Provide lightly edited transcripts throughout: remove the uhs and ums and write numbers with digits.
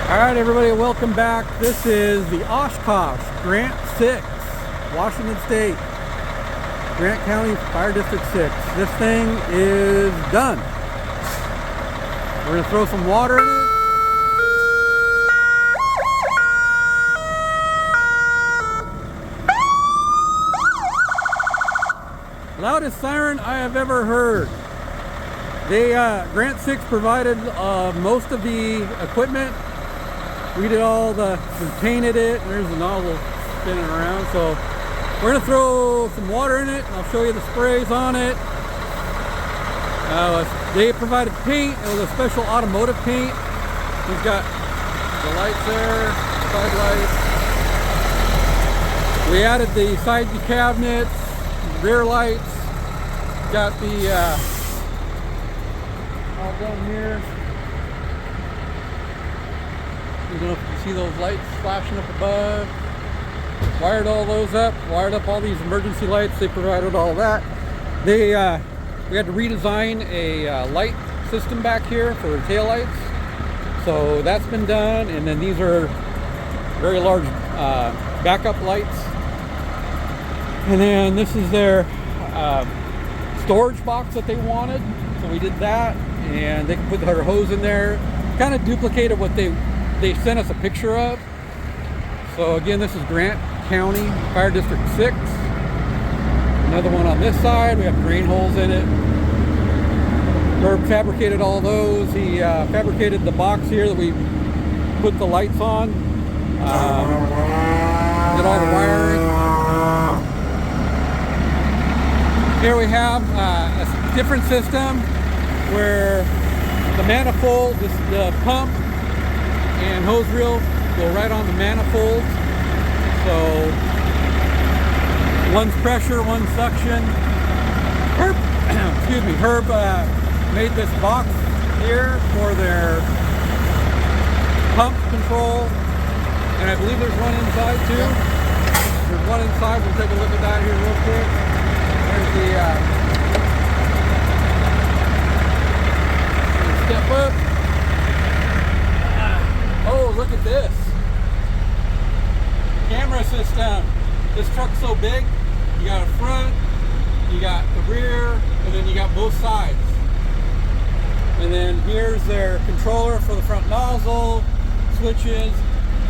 Alright everybody, welcome back. This is the Oshkosh Grant 6, Washington State, Grant County Fire District 6. This thing is done. We're going to throw some water in it. Loudest siren I have ever heard. They, Grant 6 provided most of the equipment. We did all we painted it, and there's the nozzle spinning around. So we're gonna throw some water in it, and I'll show you the sprays on it. They provided paint. It was a special automotive paint. We've got the lights there, side lights. We added the side cabinets, rear lights. Got the all done here. I don't know if you can see those lights flashing up above. Wired all those up, wired up all these emergency lights. They provided all that. We had to redesign a light system back here for the tail lights. So that's been done, and then these are very large backup lights. And then this is their storage box that they wanted. So we did that, and they can put their hose in there. Kind of duplicated what they sent us a picture of. So again, this is Grant County Fire District 6. Another one on this side. We have drain holes in it. Herb fabricated all those. He fabricated the box here that we put the lights on. Did all the wiring. Here we have a different system where the manifold, the pump and hose reel go right on the manifold. So one's pressure, one's suction. Herb, excuse me, Herb made this box here for their pump control, and I believe there's one inside too. There's one inside. We'll take a look at that here real quick. There's the step up. Oh, look at this camera system. This truck's so big, you got a front, you got the rear, and then you got both sides. And then here's their controller for the front nozzle, switches,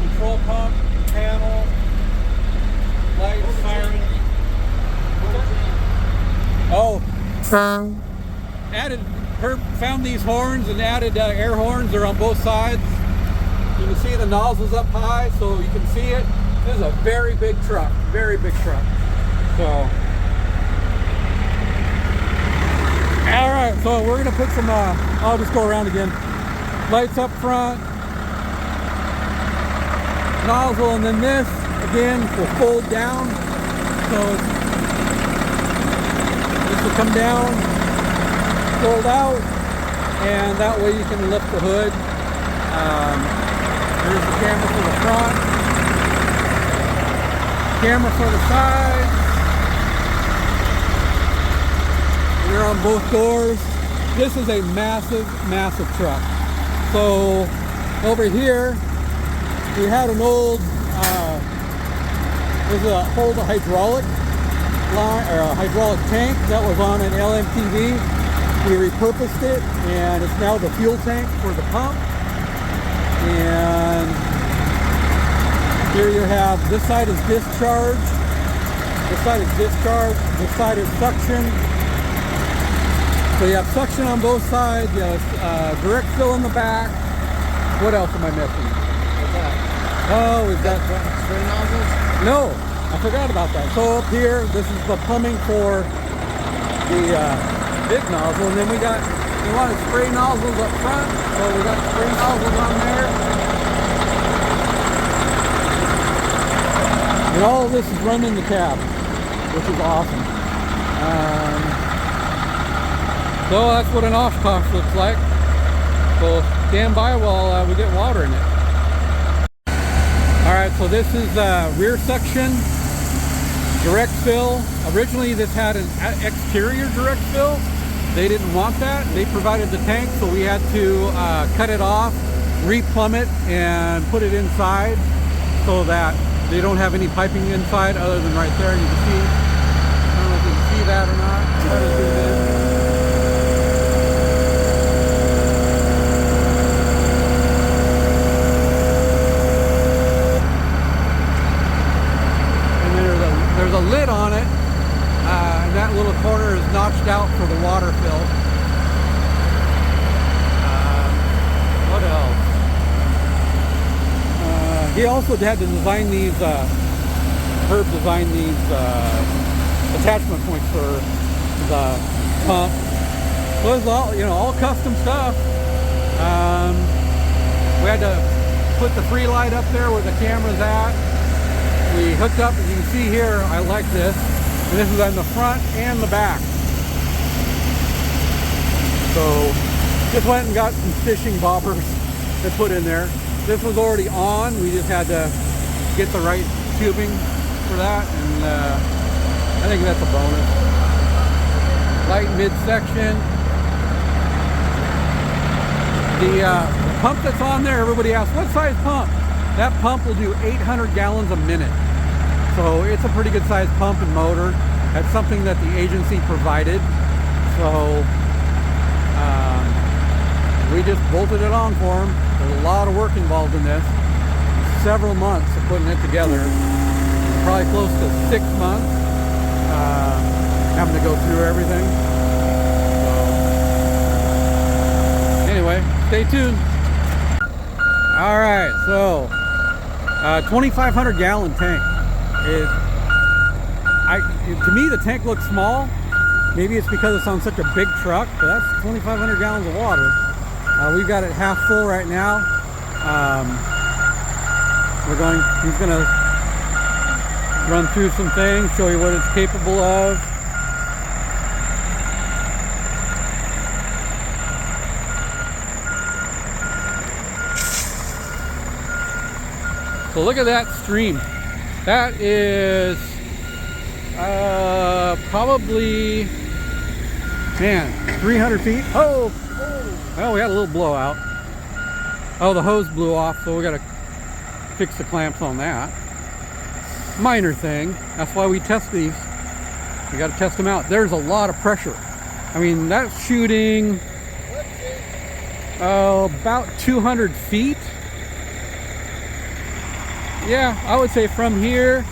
control pump, panel, lights, siren. Oh, Herb found these horns and added air horns. They're on both sides. You can see the nozzles up high, so you can see it. This is a very big truck, very big truck. So, all right, so we're gonna put some, I'll just go around again. Lights up front, nozzle, and then this, again, will fold down. So this will come down, fold out, and that way you can lift the hood. Here's the camera for the front, camera for the side. They're on both doors. This is a massive, massive truck. So over here, we had an old, there's a old hydraulic line, or a hydraulic tank that was on an LMTV. We repurposed it, and it's now the fuel tank for the pump. And here you have, this side is discharge, this side is discharge, this side is suction. So you have suction on both sides, you have direct fill in the back. What else am I missing? What's that? Oh, we've got spray nozzles? No, I forgot about that. So up here, this is the plumbing for the big nozzle, and then we wanted spray nozzles up front, so we got spray nozzles on there. And all of this is run in the cab, which is awesome. So that's what an Oshkosh looks like. So stand by while we get water in it. Alright, so this is rear suction, direct fill. Originally this had an exterior direct fill. They didn't want that. They provided the tank, so we had to cut it off replumb it and put it inside so that they don't have any piping inside other than right there. You can see, I don't know if you can see that or not. Try to zoom in. There's a lid on it, and that little corner is notched out for the water fill. What else? He also had to design these, Herb designed these attachment points for the pump. So it was all, you know, all custom stuff. We had to put the free light up there where the camera's at. We hooked up, as you can see here, I like this. And this is on the front and the back. So just went and got some fishing bobbers to put in there. This was already on. We just had to get the right tubing for that. And I think that's a bonus. Light midsection. The pump that's on there, everybody asks, what size pump? That pump will do 800 gallons a minute. So it's a pretty good sized pump and motor. That's something that the agency provided. So we just bolted it on for them. There's a lot of work involved in this. Several months of putting it together. Probably close to 6 months. Having to go through everything. So anyway, stay tuned. All right, so 2,500 gallon tank. To me, the tank looks small. Maybe it's because it's on such a big truck, but that's 2,500 gallons of water. We've got it half full right now. He's gonna run through some things, show you what it's capable of. So look at that stream. That is probably, man, 300 feet. Oh, well, we had a little blowout. Oh, the hose blew off, so we got to fix the clamps on that. Minor thing. That's why we test these. We got to test them out. There's a lot of pressure. I mean, that's shooting about 200 feet. Yeah, I would say from here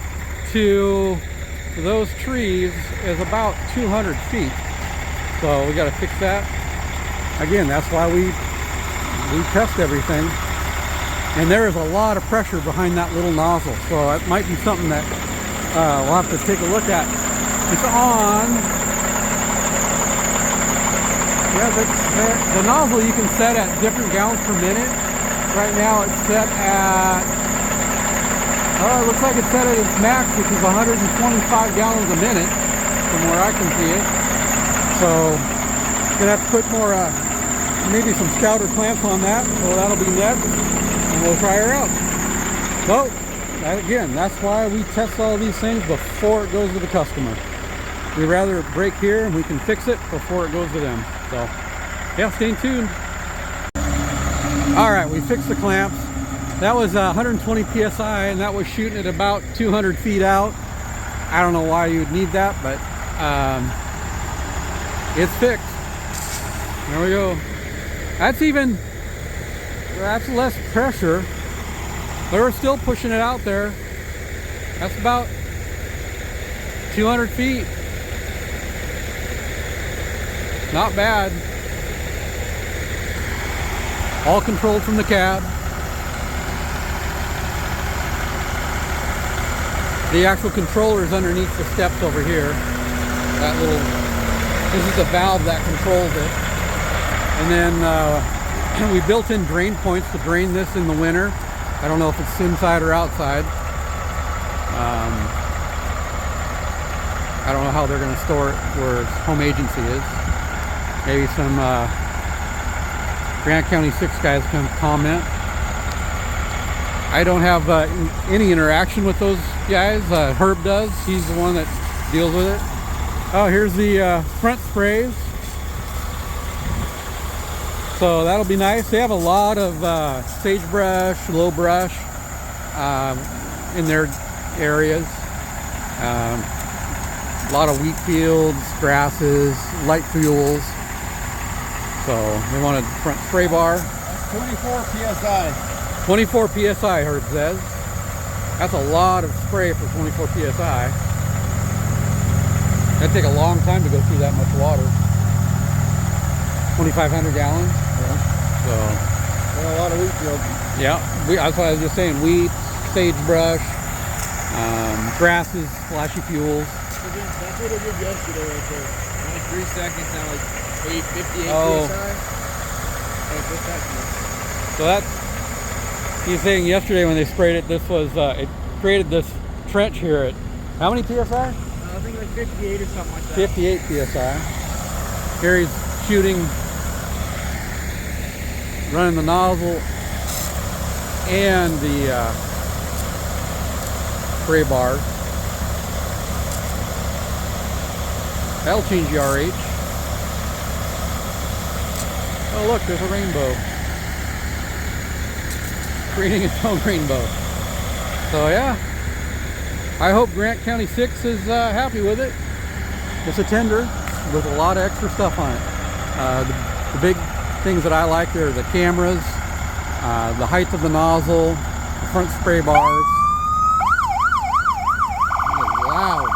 to those trees is about 200 feet. So we got to fix that. Again, that's why we test everything. And there is a lot of pressure behind that little nozzle. So it might be something that we'll have to take a look at. It's on. Yeah, the nozzle you can set at different gallons per minute. Right now it's set at, oh, it looks like it's set at its max, which is 125 gallons a minute, from where I can see it. So, gonna have to put more, maybe some scouter clamps on that. So that'll be next, and we'll try her out. So, again, that's why we test all these things before it goes to the customer. We'd rather break here and we can fix it before it goes to them. So, yeah, stay tuned. All right, we fixed the clamps. That was 120 PSI, and that was shooting at about 200 feet out. I don't know why you would need that, but it's fixed. There we go. That's less pressure. They're still pushing it out there. That's about 200 feet. Not bad. All controlled from the cab. The actual controller is underneath the steps over here. This is the valve that controls it. And then we built in drain points to drain this in the winter. I don't know if it's inside or outside. I don't know how they're going to store it where its home agency is. Maybe some Grant County 6 guys can comment. I don't have any interaction with those guys. Herb does. He's the one that deals with it. Oh, here's the front sprays. So that'll be nice. They have a lot of sagebrush, low brush in their areas. A lot of wheat fields, grasses, light fuels. So they want a front spray bar. 24 psi. 24 psi, Herb says. That's a lot of spray for 24 psi. That'd take a long time to go through that much water. 2,500 gallons. Yeah. So. And a lot of wheat fields. Yeah, that's what I was just saying. Wheat, sagebrush, grasses, flashy fuels. That's what I did yesterday right there. Only 3 seconds, now like 58 Oh. psi. So that's, he's saying yesterday when they sprayed it, this was, it created this trench here at, how many psi? I think like 58 or something like that. 58 psi. Here he's shooting, running the nozzle and the spray bar. That'll change the RH. Oh look, there's a rainbow. Creating its own rainbow. So yeah, I hope Grant County 6 is happy with it. It's a tender with a lot of extra stuff on it. The big things that I like are the cameras, the height of the nozzle, the front spray bars. It's loud.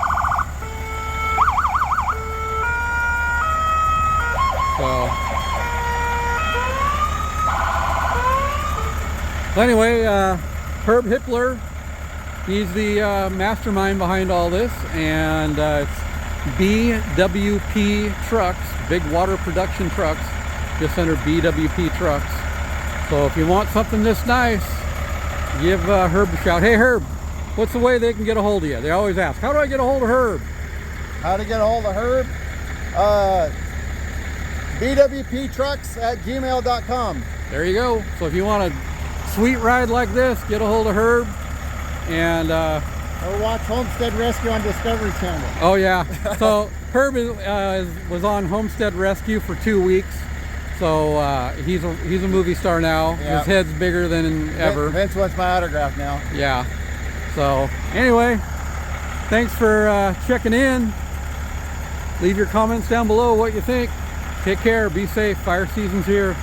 So anyway, Herb Hippler, he's the mastermind behind all this, and it's BWP Trucks, Big Water Production Trucks, just under BWP Trucks. So if you want something this nice, give Herb a shout. Hey Herb, what's the way they can get a hold of you? They always ask, how do I get a hold of Herb? How to get a hold of Herb? bwptrucks@gmail.com. There you go. So if you want a sweet ride like this, get a hold of Herb. And or watch Homestead Rescue on Discovery Channel. oh yeah, so Herb was on Homestead Rescue for 2 weeks. So he's a movie star now. Yeah. His head's bigger than ever. Vince wants my autograph now. Yeah. So anyway, thanks for checking in. Leave your comments down below what you think. Take care. Be safe. Fire season's here.